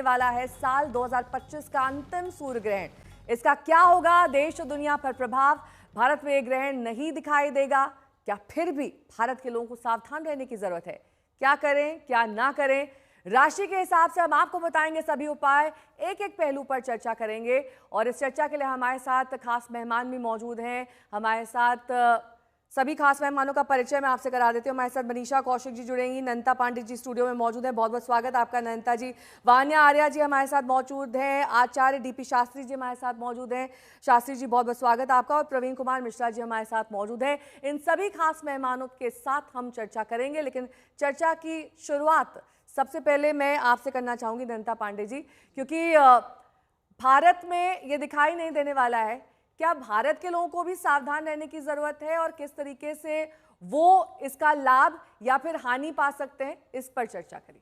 वाला है साल 2025 का अंतिम सूर्य ग्रहण। इसका क्या होगा देश और दुनिया पर प्रभाव? भारत में यह ग्रहण नहीं दिखाई देगा क्या? फिर भी भारत के लोगों को सावधान रहने की जरूरत है। क्या करें क्या ना करें, राशि के हिसाब से हम आपको बताएंगे सभी उपाय, एक एक पहलू पर चर्चा करेंगे। और इस चर्चा के लिए हमारे साथ खास मेहमान भी मौजूद हैं। हमारे साथ सभी खास मेहमानों का परिचय मैं आपसे करा देती हूँ। हमारे साथ मनीषा कौशिक जी जुड़ेंगी, नंता पांडे जी स्टूडियो में मौजूद हैं, बहुत बहुत स्वागत आपका नंता जी। वान्या आर्या जी हमारे साथ मौजूद हैं, आचार्य डीपी शास्त्री जी हमारे साथ मौजूद हैं, शास्त्री जी बहुत बहुत स्वागत आपका। और प्रवीण कुमार मिश्रा जी हमारे साथ मौजूद हैं। इन सभी खास मेहमानों के साथ हम चर्चा करेंगे, लेकिन चर्चा की शुरुआत सबसे पहले मैं आपसे करना चाहूंगी नंता पांडे जी, क्योंकि भारत में ये दिखाई नहीं देने वाला है। क्या भारत के लोगों को भी सावधान रहने की जरूरत है और किस तरीके से वो इसका लाभ या फिर हानि पा सकते हैं, इस पर चर्चा करें।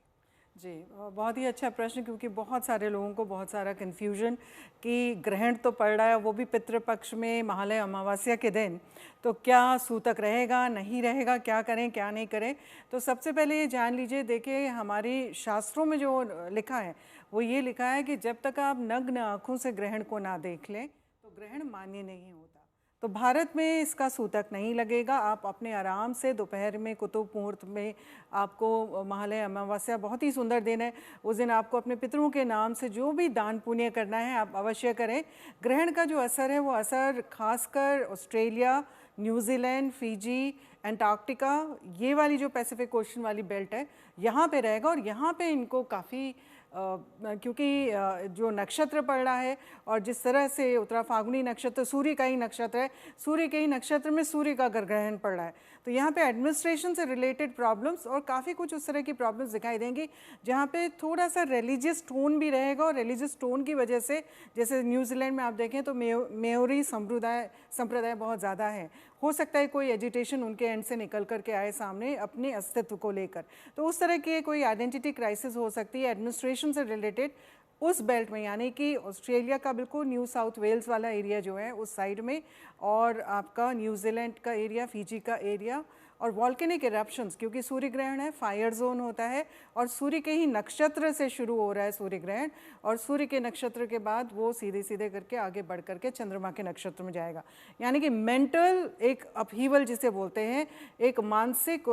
जी, बहुत ही अच्छा प्रश्न, क्योंकि बहुत सारे लोगों को बहुत सारा कन्फ्यूजन कि ग्रहण तो पड़ रहा है, वो भी पितृपक्ष में महालय अमावस्या के दिन, तो क्या सूतक रहेगा नहीं रहेगा, क्या करें क्या नहीं करें। तो सबसे पहले ये जान लीजिए, देखिए हमारी शास्त्रों में जो लिखा है वो ये लिखा है कि जब तक आप नग्न आँखों से ग्रहण को ना देख लें तो ग्रहण मान्य नहीं होता। तो भारत में इसका सूतक नहीं लगेगा। आप अपने आराम से दोपहर में कुतुब मुहूर्त में, आपको महालय अमावस्या बहुत ही सुंदर दिन है, उस दिन आपको अपने पितरों के नाम से जो भी दान पुण्य करना है आप अवश्य करें। ग्रहण का जो असर है वो असर खासकर ऑस्ट्रेलिया, न्यूजीलैंड, फिजी, अंटार्कटिका, ये वाली जो पैसिफिक ओशन वाली बेल्ट है यहाँ पे रहेगा। और यहाँ पे इनको काफ़ी क्योंकि जो नक्षत्र पड़ रहा है और जिस तरह से उत्तरा फाल्गुनी नक्षत्र सूर्य का ही नक्षत्र है, सूर्य के ही नक्षत्र में सूर्य का ग्रहण पड़ रहा है, तो यहाँ पे एडमिनिस्ट्रेशन से रिलेटेड प्रॉब्लम्स और काफ़ी कुछ उस तरह की प्रॉब्लम्स दिखाई देंगी, जहाँ पे थोड़ा सा रिलीजियस टोन भी रहेगा। और रिलीजियस टोन की वजह से, जैसे न्यूजीलैंड में आप देखें तो मेयोरी संप्रदाय बहुत ज़्यादा है, हो सकता है कोई एजिटेशन उनके एंड से निकल करके आए सामने अपने अस्तित्व को लेकर, तो उस तरह की कोई आइडेंटिटी क्राइसिस हो सकती है एडमिनिस्ट्रेशन से रिलेटेड उस बेल्ट में, यानी कि ऑस्ट्रेलिया का बिल्कुल न्यू साउथ वेल्स वाला एरिया जो है उस साइड में, और आपका न्यूजीलैंड का एरिया, फिजी का एरिया, और वॉल्केनिक इरप्शंस, क्योंकि सूर्य ग्रहण है, फायर जोन होता है और सूर्य के ही नक्षत्र से शुरू हो रहा है सूर्य ग्रहण, और सूर्य के नक्षत्र के बाद वो सीधे सीधे करके आगे बढ़ करके चंद्रमा के नक्षत्र में जाएगा। यानी कि मेंटल एक अपहीवल जिसे बोलते हैं, एक मानसिक,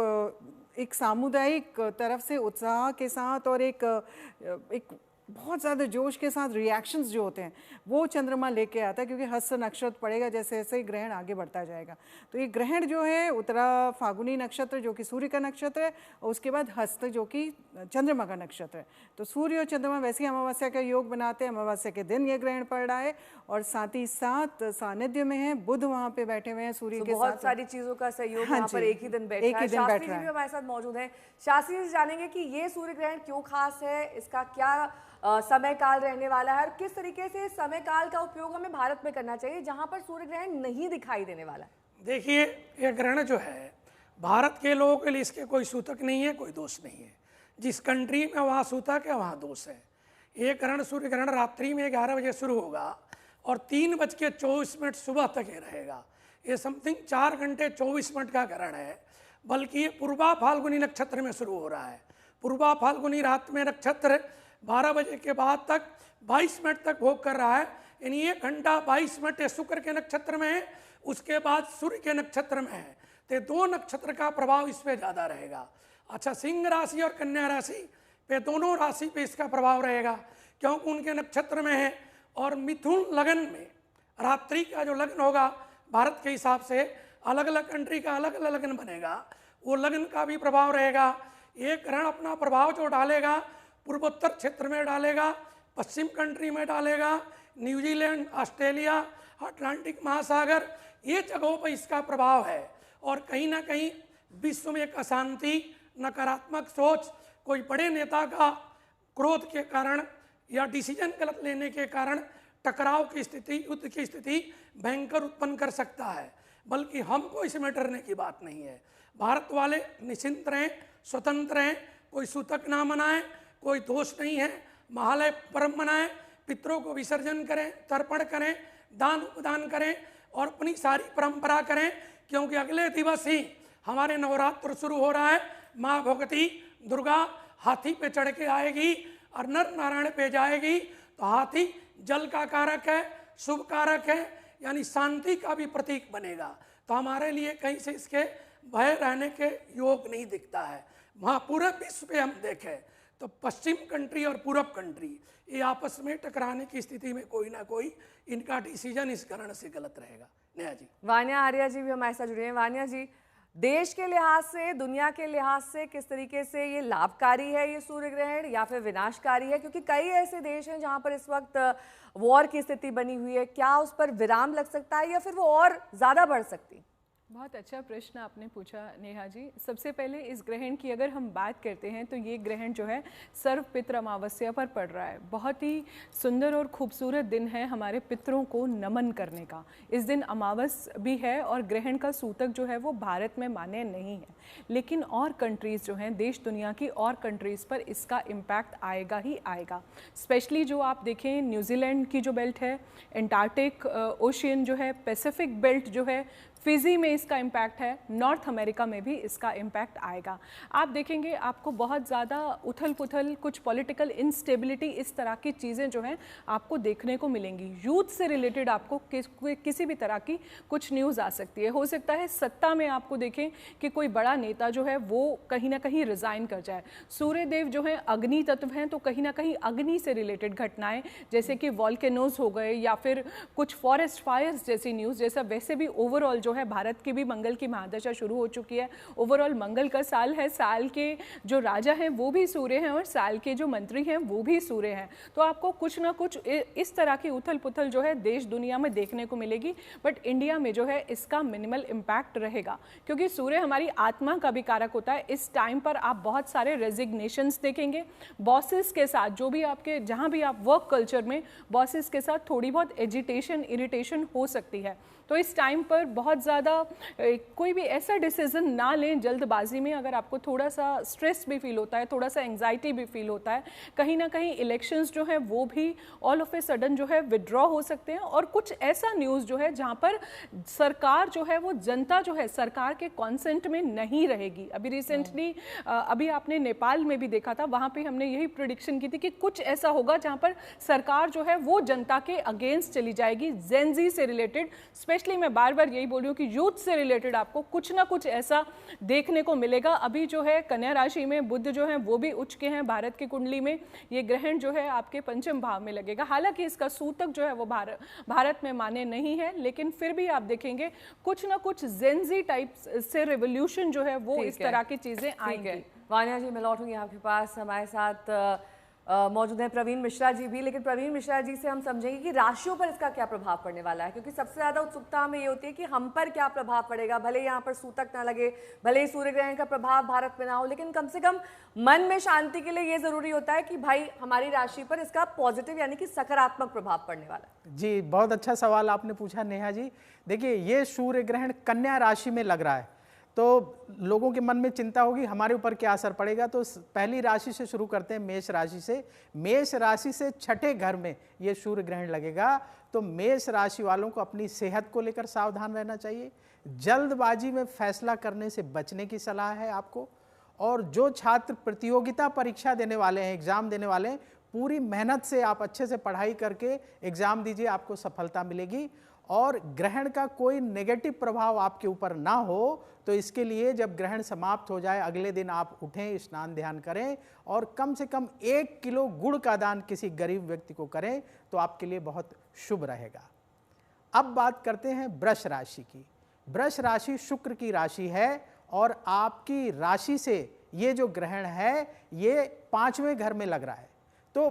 एक सामुदायिक तरफ से उत्साह के साथ और एक बहुत ज़्यादा जोश के साथ रिएक्शंस जो होते हैं वो चंद्रमा लेके आता है, क्योंकि हस्त नक्षत्र पड़ेगा जैसे जैसे ही ग्रहण आगे बढ़ता जाएगा। तो ये ग्रहण जो है उत्तरा फाल्गुनी नक्षत्र जो कि सूर्य का नक्षत्र है, और उसके बाद हस्त जो कि चंद्रमा का नक्षत्र है। तो सूर्य और चंद्रमा वैसे ही अमावस्या का योग बनाते हैं, अमावस्या के दिन ये ग्रहण पड़ रहा है, और साथ ही साथ सानिध्य में है बुध, वहाँ पे बैठे हुए हैं सूर्य के साथ। बहुत सारी चीज़ों का सहयोग यहाँ पर एक ही दिन बैठ रहा है। शास्त्री जी भी हमारे साथ मौजूद है। शास्त्री जी जानेंगे कि ये सूर्य ग्रहण क्यों खास है, इसका क्या समय काल रहने वाला है और किस तरीके से समय काल का उपयोग हमें भारत में करना चाहिए जहां पर सूर्य ग्रहण नहीं दिखाई देने वाला है। देखिए, यह ग्रहण जो है भारत के लोगों के लिए इसके कोई सूतक नहीं है, कोई दोष नहीं है। जिस कंट्री में वहाँ सूतक है वहाँ दोष है। ये ग्रहण, सूर्य ग्रहण रात्रि में 11 बजे शुरू होगा और 3:24 सुबह तक ये रहेगा। ये समथिंग 4 घंटे 24 मिनट का ग्रहण है, बल्कि ये पूर्वा फाल्गुनी नक्षत्र में शुरू हो रहा है। पूर्वा फाल्गुनी रात में नक्षत्र 12 बजे के बाद तक 22 मिनट तक भोग कर रहा है, यानी 1 घंटा 22 मिनट शुक्र के नक्षत्र में है, उसके बाद सूर्य के नक्षत्र में है, तो 2 नक्षत्र का प्रभाव इस पे ज़्यादा रहेगा। अच्छा, सिंह राशि और कन्या राशि पे, दोनों राशि पे इसका प्रभाव रहेगा, क्योंकि उनके नक्षत्र में है। और मिथुन लगन में रात्रि का जो लग्न होगा भारत के हिसाब से, अलग अलग कंट्री का अलग अलग लग्न बनेगा, वो लग्न का भी प्रभाव रहेगा। ये ग्रहण अपना प्रभाव जो डालेगा पूर्वोत्तर क्षेत्र में डालेगा, पश्चिम कंट्री में डालेगा, न्यूजीलैंड, ऑस्ट्रेलिया, अटलांटिक महासागर, ये जगहों पर इसका प्रभाव है। और कहीं ना कहीं विश्व में एक अशांति, नकारात्मक सोच, कोई बड़े नेता का क्रोध के कारण या डिसीजन गलत लेने के कारण टकराव की स्थिति, युद्ध की स्थिति भयंकर उत्पन्न कर सकता है। बल्कि हमको इसमें डरने की बात नहीं है। भारत वाले निश्चिंत रहें, स्वतंत्र रहें, कोई सूतक ना मनाएं, कोई दोष नहीं है। महालय पर्व मनाएं, पितरों को विसर्जन करें, तर्पण करें, दान उपदान करें और अपनी सारी परंपरा करें, क्योंकि अगले दिवस ही हमारे नवरात्र शुरू हो रहा है। माँ भगवती दुर्गा हाथी पे चढ़ के आएगी और नर नारायण पे जाएगी तो हाथी जल का कारक है, शुभ कारक है, यानी शांति का भी प्रतीक बनेगा। तो हमारे लिए कहीं से इसके भय रहने के योग नहीं दिखता है। वहाँ पूरे विश्व पे हम देखें तो पश्चिम कंट्री और पूरब कंट्री ये आपस में टकराने की स्थिति में कोई ना कोई इनका डिसीजन इस कारण से गलत रहेगा। नेहा जी। वान्या आर्या जी भी हमारे साथ जुड़े हैं। वान्या जी, देश के लिहाज से, दुनिया के लिहाज से किस तरीके से ये लाभकारी है ये सूर्य ग्रहण, या फिर विनाशकारी है? क्योंकि कई ऐसे देश हैं जहां पर इस वक्त वॉर की स्थिति बनी हुई है। क्या उस पर विराम लग सकता है या फिर वो और ज्यादा बढ़ सकती? बहुत अच्छा प्रश्न आपने पूछा नेहा जी। सबसे पहले इस ग्रहण की अगर हम बात करते हैं तो ये ग्रहण जो है सर्व पितृ अमावस्या पर पड़ रहा है। बहुत ही सुंदर और खूबसूरत दिन है हमारे पितरों को नमन करने का। इस दिन अमावस भी है और ग्रहण का सूतक जो है वो भारत में मान्य नहीं है, लेकिन और कंट्रीज़ जो हैं, देश दुनिया की और कंट्रीज़ पर इसका इम्पैक्ट आएगा ही आएगा। स्पेशली जो आप देखें न्यूजीलैंड की जो बेल्ट है, एंटार्क्टिक ओशियन जो है, पैसिफिक बेल्ट जो है, फिजी में इसका इम्पैक्ट है, नॉर्थ अमेरिका में भी इसका इम्पैक्ट आएगा। आप देखेंगे आपको बहुत ज़्यादा उथल पुथल, कुछ पॉलिटिकल इंस्टेबिलिटी, इस तरह की चीज़ें जो हैं आपको देखने को मिलेंगी। यूथ से रिलेटेड आपको किसी भी तरह की कुछ न्यूज़ आ सकती है। हो सकता है सत्ता में आपको देखें कि कोई बड़ा नेता जो है वो कहीं ना कहीं रिज़ाइन कर जाए। सूर्य देव जो हैं अग्नि तत्व हैं, तो कहीं ना कहीं अग्नि से रिलेटेड घटनाएं जैसे कि वॉल्केनोज हो गए या फिर कुछ फॉरेस्ट फायर्स जैसी न्यूज़, जैसा वैसे भी ओवरऑल जो है भारत की भी मंगल की महादशा शुरू हो चुकी है। ओवरऑल मंगल का साल है, साल के जो राजा हैं वो भी सूर्य हैं और साल के जो मंत्री हैं वो भी सूर्य हैं। तो आपको कुछ ना कुछ इस तरह की उथल पुथल जो है देश दुनिया में देखने को मिलेगी। बट इंडिया में जो है इसका मिनिमल इम्पैक्ट रहेगा, क्योंकि सूर्य हमारी आत्मा का भी कारक होता है। इस टाइम पर आप बहुत सारे रेजिग्नेशंस देखेंगे बॉसेस के साथ, जो भी आपके जहाँ भी आप वर्क कल्चर में बॉसेस के साथ थोड़ी बहुत एजिटेशन, इरिटेशन हो सकती है। तो इस टाइम पर बहुत ज़्यादा कोई भी ऐसा डिसीजन ना लें जल्दबाजी में। अगर आपको थोड़ा सा स्ट्रेस भी फील होता है, थोड़ा सा एंग्जाइटी भी फील होता है, कहीं ना कहीं इलेक्शंस जो है वो भी ऑल ऑफ ए सडन जो है विड्रॉ हो सकते हैं। और कुछ ऐसा न्यूज़ जो है जहाँ पर सरकार जो है वो जनता जो है सरकार के कॉन्सेंट में नहीं रहेगी। अभी रिसेंटली अभी आपने नेपाल में भी देखा था, वहाँ पर हमने यही प्रिडिक्शन की थी कि कुछ ऐसा होगा जहाँ पर सरकार जो है वो जनता के अगेंस्ट चली जाएगी। जेन ज़ी से रिलेटेड, स्पेशली मैं बार बार यही बोल रही हूँ कि यूथ से रिलेटेड आपको कुछ ना कुछ ऐसा देखने को मिलेगा। अभी जो है कन्या राशि में बुध जो है वो भी उच्च के हैं भारत की कुंडली में। ये ग्रहण जो है आपके पंचम भाव में लगेगा। हालांकि इसका सूतक जो है वो भारत में मान्य नहीं है, लेकिन फिर भी आप देखेंगे कुछ ना कुछ जेनजी टाइप से रेवोल्यूशन जो है वो इस तरह की चीजें आएंगी। वान्या जी, मैं लौटूंगी आपके पास। हमारे साथ मौजूद हैं प्रवीण मिश्रा जी भी, लेकिन प्रवीण मिश्रा जी से हम समझेंगे कि राशियों पर इसका क्या प्रभाव पड़ने वाला है, क्योंकि सबसे ज़्यादा उत्सुकता हमें ये होती है कि हम पर क्या प्रभाव पड़ेगा। भले यहाँ पर सूतक ना लगे, भले ही सूर्य ग्रहण का प्रभाव भारत में ना हो, लेकिन कम से कम मन में शांति के लिए ये ज़रूरी होता है कि भाई हमारी राशि पर इसका पॉजिटिव यानी कि सकारात्मक प्रभाव पड़ने वाला है। जी, बहुत अच्छा सवाल आपने पूछा नेहा जी। देखिए, ये सूर्य ग्रहण कन्या राशि में लग रहा है, तो लोगों के मन में चिंता होगी हमारे ऊपर क्या असर पड़ेगा। तो पहली राशि से शुरू करते हैं, मेष राशि से। मेष राशि से छठे घर में ये सूर्य ग्रहण लगेगा, तो मेष राशि वालों को अपनी सेहत को लेकर सावधान रहना चाहिए। जल्दबाजी में फैसला करने से बचने की सलाह है आपको। और जो छात्र प्रतियोगिता परीक्षा देने वाले हैं, एग्ज़ाम देने वाले हैं, पूरी मेहनत से आप अच्छे से पढ़ाई करके एग्ज़ाम दीजिए, आपको सफलता मिलेगी। और ग्रहण का कोई नेगेटिव प्रभाव आपके ऊपर ना हो, तो इसके लिए जब ग्रहण समाप्त हो जाए अगले दिन आप उठें, स्नान ध्यान करें और कम से कम 1 किलो गुड़ का दान किसी गरीब व्यक्ति को करें, तो आपके लिए बहुत शुभ रहेगा। अब बात करते हैं वृष राशि की। वृष राशि शुक्र की राशि है और आपकी राशि से ये जो ग्रहण है ये 5वें घर में लग रहा है। तो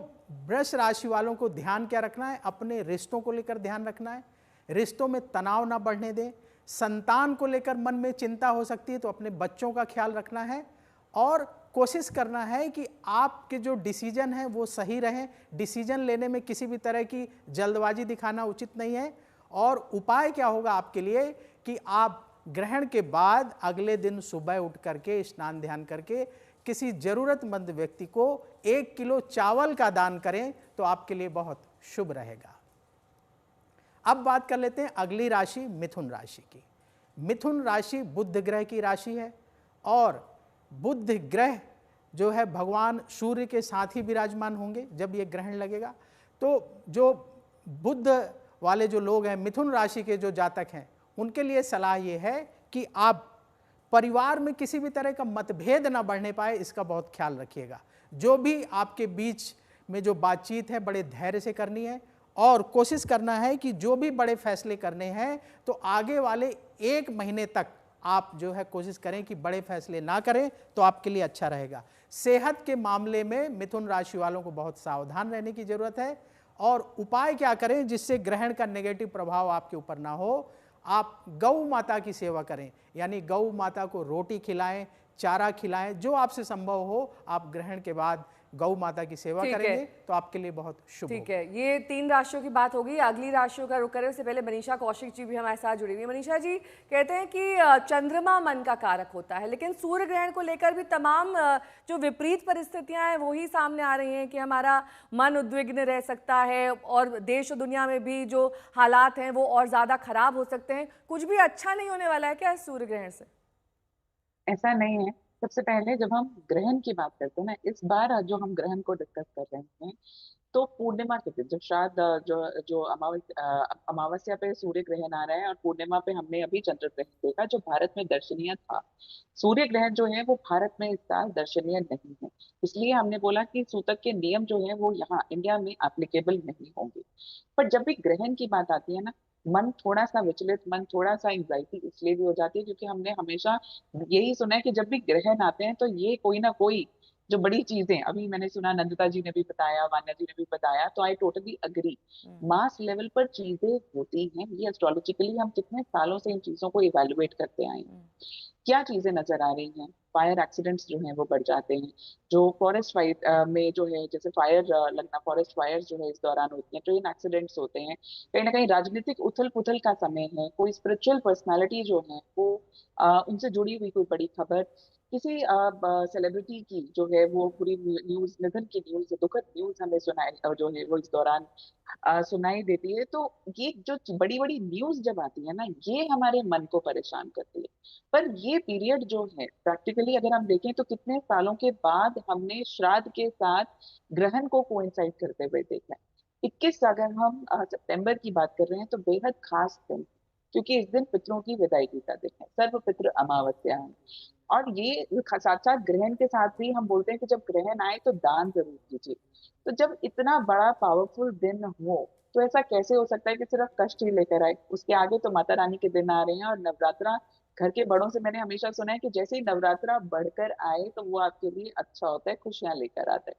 वृष राशि वालों को ध्यान क्या रखना है? अपने रिश्तों को लेकर ध्यान रखना है, रिश्तों में तनाव ना बढ़ने दें। संतान को लेकर मन में चिंता हो सकती है, तो अपने बच्चों का ख्याल रखना है और कोशिश करना है कि आपके जो डिसीजन हैं वो सही रहें। डिसीजन लेने में किसी भी तरह की जल्दबाजी दिखाना उचित नहीं है। और उपाय क्या होगा आपके लिए कि आप ग्रहण के बाद अगले दिन सुबह उठ करके स्नान ध्यान करके किसी ज़रूरतमंद व्यक्ति को 1 किलो चावल का दान करें, तो आपके लिए बहुत शुभ रहेगा। अब बात कर लेते हैं अगली राशि मिथुन राशि की। मिथुन राशि बुध ग्रह की राशि है और बुध ग्रह जो है भगवान सूर्य के साथ ही विराजमान होंगे जब ये ग्रहण लगेगा। तो जो बुध वाले जो लोग हैं, मिथुन राशि के जो जातक हैं, उनके लिए सलाह ये है कि आप परिवार में किसी भी तरह का मतभेद ना बढ़ने पाए, इसका बहुत ख्याल रखिएगा। जो भी आपके बीच में जो बातचीत है बड़े धैर्य से करनी है और कोशिश करना है कि जो भी बड़े फैसले करने हैं तो आगे वाले 1 महीने तक आप जो है कोशिश करें कि बड़े फैसले ना करें, तो आपके लिए अच्छा रहेगा। सेहत के मामले में मिथुन राशि वालों को बहुत सावधान रहने की जरूरत है। और उपाय क्या करें जिससे ग्रहण का नेगेटिव प्रभाव आपके ऊपर ना हो? आप गौ माता की सेवा करें, यानी गौ माता को रोटी खिलाएं, चारा खिलाएं, जो आपसे संभव हो आप ग्रहण के बाद गौ माता की सेवा करेंगे तो आपके लिए बहुत शुभ ठीक है। ये 3 राशियों की बात होगी। अगली राशियों का रुख करें उससे पहले मनीषा कौशिक जी भी हमारे साथ जुड़ी हुई है। मनीषा जी कहते हैं कि चंद्रमा मन का कारक होता है, लेकिन सूर्य ग्रहण को लेकर भी तमाम जो विपरीत परिस्थितियां हैं वही सामने आ रही हैं कि हमारा मन उद्विग्न रह सकता है और देश और दुनिया में भी जो हालात हैं वो और ज्यादा खराब हो सकते हैं। कुछ भी अच्छा नहीं होने वाला है क्या इस सूर्य ग्रहण से? ऐसा नहीं है। सबसे पहले जब हम ग्रहण की बात करते हैं ना, इस बार जो हम ग्रहण को डिस्कस कर रहे हैं, तो पूर्णिमा के दिन जब शायद जो जो अमावस्या पे सूर्य ग्रहण आ रहा है और पूर्णिमा पे हमने अभी चंद्र ग्रहण देखा जो भारत में दर्शनीय था। सूर्य ग्रहण जो है वो भारत में इस साल दर्शनीय नहीं है, इसलिए हमने बोला कि सूतक के नियम जो है वो यहाँ इंडिया में एप्लीकेबल नहीं होंगे। पर जब भी ग्रहण की बात आती है ना, मन थोड़ा सा विचलित, मन थोड़ा सा एंग्जाइटी इसलिए भी हो जाती है क्योंकि हमने हमेशा यही सुना है कि जब भी ग्रहण आते हैं तो ये कोई ना कोई जो बड़ी चीजें, अभी मैंने सुना नंदिता जी ने भी बताया, वान्या जी ने भी बताया, तो I totally agree, mass level पर चीजें होती हैं। ये एस्ट्रोलॉजिकली हम कितने सालों से इन चीजों को इवेलुएट करते आए हैं। क्या चीजें नजर आ रही हैं? फायर एक्सीडेंट्स जो हैं वो बढ़ जाते हैं। जो फॉरेस्ट फायर में जो है, जैसे फायर लगना, फॉरेस्ट फायर जो है इस दौरान होती हैं, ट्रेन एक्सीडेंट्स होते हैं। कहीं ना कहीं राजनीतिक उथल पुथल का समय है, कोई स्पिरिचुअल पर्सनालिटी जो है वो उनसे जुड़ी हुई कोई बड़ी खबर, किसी सेलिब्रिटी की जो है वो पूरी न्यूज, निधन की न्यूज, दुखद न्यूज हमें सुनाई जो है वो इस दौरान सुनाई देती है। तो ये जो बड़ी बड़ी न्यूज जब आती है ना, ये हमारे मन को परेशान करती है। पर ये पीरियड जो है प्रैक्टिकली अगर हम देखें तो कितने सालों के बाद हमने श्राद्ध के साथ ग्रहण को कोइंसाइड करते हुए देखा है। 21 अगर हम सितंबर की बात कर रहे हैं तो बेहद खास दिन, क्योंकि इस दिन पितरों की विदाई का दिन है, सर्व पितृ अमावस्या है। और ये साथ साथ ग्रहण के साथ भी हम बोलते हैं कि जब ग्रहण आए तो दान जरूर कीजिए। तो जब इतना बड़ा पावरफुल दिन हो तो ऐसा कैसे हो सकता है कि सिर्फ कष्ट ही लेकर आए? उसके आगे तो माता रानी के दिन आ रहे हैं और नवरात्रा, घर के बड़ों से मैंने हमेशा सुना है कि जैसे ही नवरात्रा बढ़कर आए तो वो आपके लिए अच्छा होता है, खुशियां लेकर आता है।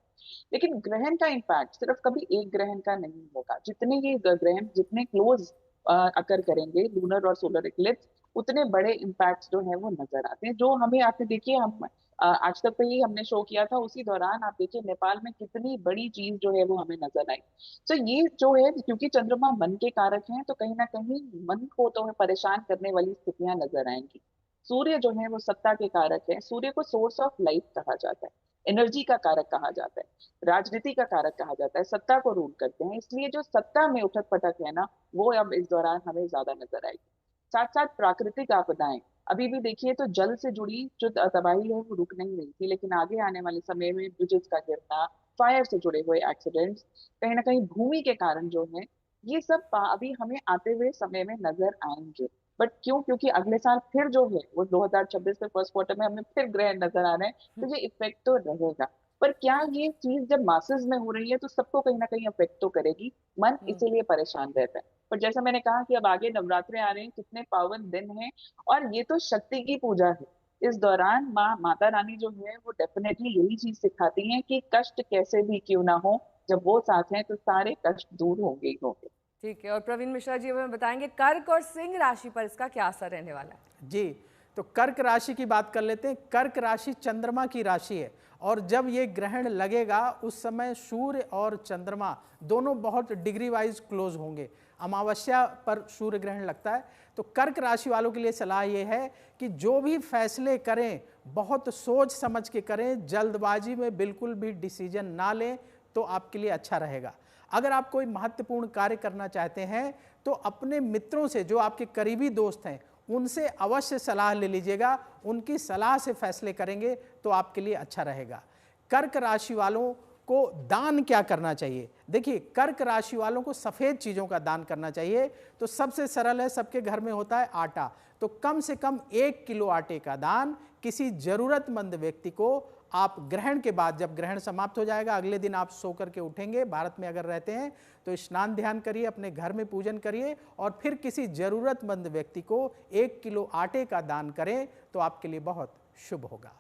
लेकिन ग्रहण का इम्पैक्ट सिर्फ कभी एक ग्रहण का नहीं होगा। जितने ये ग्रहण जितने क्लोज अकर करेंगे, लूनर और सोलर इक्लिप्स, उतने बड़े इम्पैक्ट जो है वो नजर आते हैं। जो हमें, आपने देखिए हम आज तक पे ही हमने शो किया था, उसी दौरान आप देखिए नेपाल में कितनी बड़ी चीज जो है वो हमें नजर आई। तो ये जो है, क्योंकि चंद्रमा मन के कारक हैं तो कहीं ना कहीं मन को तो परेशान करने वाली स्थितियां नजर आएंगी। सूर्य जो है वो सत्ता के कारक है। सूर्य को सोर्स ऑफ लाइफ कहा जाता है, एनर्जी का कारक कहा जाता है, राजनीति का कारक कहा जाता है, सत्ता को रूल करते हैं। इसलिए जो सत्ता में उठक पटक है ना, वो अब इस दौरान हमें ज्यादा नजर आएगी। साथ साथ प्राकृतिक आपदाएं, अभी भी देखिए तो जल से जुड़ी जो तबाही है वो रुक नहीं रही थी, लेकिन आगे आने वाले समय में ब्रिजेस का गिरना, फायर से जुड़े हुए एक्सीडेंट्स, कहीं ना कहीं भूमि के कारण जो है, ये सब अभी हमें आते हुए समय में नजर आएंगे। बट क्यों? क्योंकि अगले साल फिर जो है वो 2026 के फर्स्ट क्वार्टर में हमें फिर ग्रहण नजर आ रहे हैं, तो ये इफेक्ट तो रहेगा। पर क्या ये चीज जब मासेस में हो रही है तो सबको कहीं ना कहीं अफेक्ट तो करेगी, मन इसीलिए परेशान रहता है। पर जैसा मैंने कहा कि अब आगे नवरात्रे आ रहे हैं, कितने पावन दिन हैं, और ये तो शक्ति की पूजा है। इस दौरान माता रानी जो है वो डेफिनेटली यही चीज सिखाती हैं कि कष्ट कैसे भी क्यों ना हो, जब वो साथ हैं तो सारे कष्ट दूर होंगे ही होंगे। ठीक है। और प्रवीण मिश्रा जी हमें बताएंगे कर्क और सिंह राशि पर इसका क्या असर रहने वाला है? जी, तो कर्क राशि की बात कर लेते हैं। कर्क राशि चंद्रमा की राशि है और जब ये ग्रहण लगेगा उस समय सूर्य और चंद्रमा दोनों बहुत डिग्री वाइज क्लोज होंगे। अमावस्या पर सूर्य ग्रहण लगता है। तो कर्क राशि वालों के लिए सलाह ये है कि जो भी फैसले करें बहुत सोच समझ के करें, जल्दबाजी में बिल्कुल भी डिसीजन ना लें तो आपके लिए अच्छा रहेगा। अगर आप कोई महत्वपूर्ण कार्य करना चाहते हैं तो अपने मित्रों से, जो आपके करीबी दोस्त हैं, उनसे अवश्य सलाह ले लीजिएगा। उनकी सलाह से फैसले करेंगे तो आपके लिए अच्छा रहेगा। कर्क राशि वालों को दान क्या करना चाहिए। देखिए, कर्क राशि वालों को सफ़ेद चीज़ों का दान करना चाहिए। तो सबसे सरल है, सबके घर में होता है आटा, तो कम से कम 1 किलो आटे का दान किसी ज़रूरतमंद व्यक्ति को आप ग्रहण के बाद, जब ग्रहण समाप्त हो जाएगा, अगले दिन आप सो करके उठेंगे, भारत में अगर रहते हैं तो स्नान ध्यान करिए, अपने घर में पूजन करिए और फिर किसी ज़रूरतमंद व्यक्ति को 1 किलो आटे का दान करें तो आपके लिए बहुत शुभ होगा।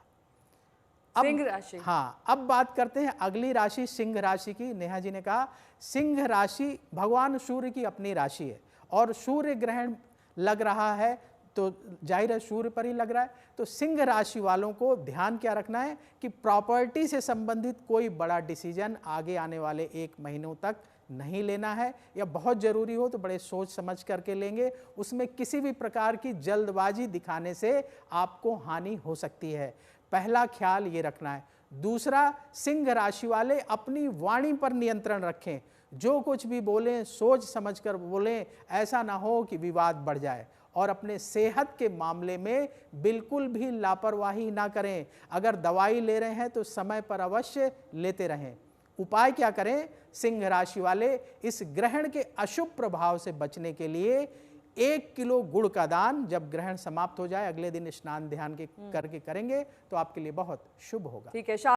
सिंह राशि। हाँ, अब बात करते हैं अगली राशि सिंह राशि की। नेहा जी ने कहा सिंह राशि भगवान सूर्य की अपनी राशि है और सूर्य ग्रहण लग रहा है तो जाहिर है सूर्य पर ही लग रहा है। तो सिंह राशि वालों को ध्यान क्या रखना है कि प्रॉपर्टी से संबंधित कोई बड़ा डिसीजन आगे आने वाले 1 महीनों तक नहीं लेना है, या बहुत ज़रूरी हो तो बड़े सोच समझ करके लेंगे। उसमें किसी भी प्रकार की जल्दबाजी दिखाने से आपको हानि हो सकती है, पहला ख्याल ये रखना है। दूसरा, सिंह राशि वाले अपनी वाणी पर नियंत्रण रखें, जो कुछ भी बोलें सोच समझकर बोलें, ऐसा ना हो कि विवाद बढ़ जाए। और अपने सेहत के मामले में बिल्कुल भी लापरवाही ना करें। अगर दवाई ले रहे हैं तो समय पर अवश्य लेते रहें। उपाय क्या करें, सिंह राशि वाले इस ग्रहण के अशुभ प्रभाव से बचने के लिए 1 किलो गुड़ का दान जब ग्रहण समाप्त हो जाए अगले दिन स्नान ध्यान के करके करेंगे तो आपके लिए बहुत शुभ होगा। ठीक है।